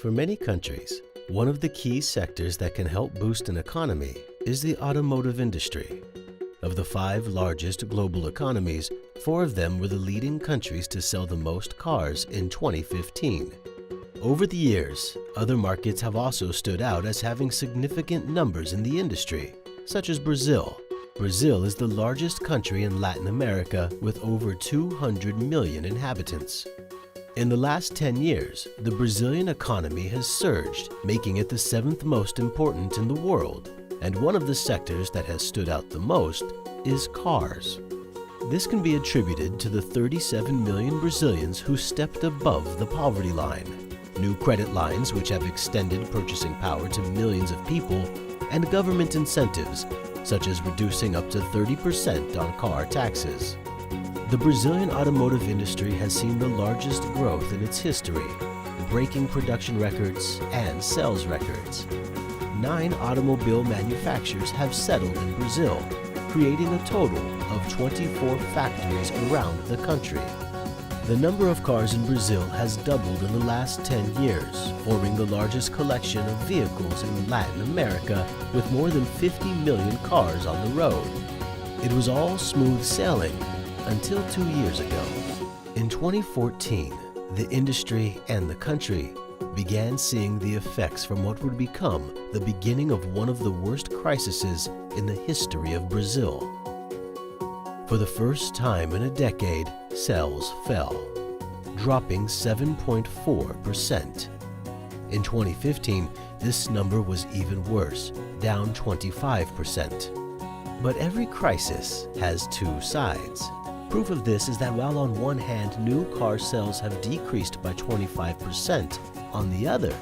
For many countries, one of the key sectors that can help boost an economy is the automotive industry. Of the 5 largest global economies, 4 of them were the leading countries to sell the most cars in 2015. Over the years, other markets have also stood out as having significant numbers in the industry, such as Brazil. Brazil is the largest country in Latin America with over 200 million inhabitants. In the last 10 years, the Brazilian economy has surged, making it the 7th most important in the world, and one of the sectors that has stood out the most is cars. This can be attributed to the 37 million Brazilians who stepped above the poverty line, new credit lines which have extended purchasing power to millions of people, and government incentives, such as reducing up to 30% on car taxes. The Brazilian automotive industry has seen the largest growth in its history, breaking production records and sales records. 9 automobile manufacturers have settled in Brazil, creating a total of 24 factories around the country. The number of cars in Brazil has doubled in the last 10 years, forming the largest collection of vehicles in Latin America with more than 50 million cars on the road. It was all smooth sailing until 2 years ago. In 2014, the industry and the country began seeing the effects from what would become the beginning of one of the worst crises in the history of Brazil. For the first time in a decade, sales fell, dropping 7.4%. In 2015, this number was even worse, down 25%. But every crisis has 2 sides. Proof of this is that while on one hand new car sales have decreased by 25%, on the other,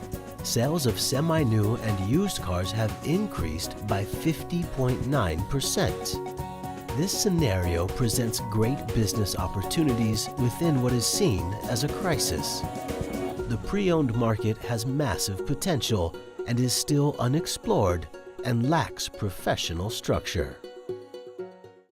sales of semi-new and used cars have increased by 50.9%. This scenario presents great business opportunities within what is seen as a crisis. The pre-owned market has massive potential and is still unexplored and lacks professional structure.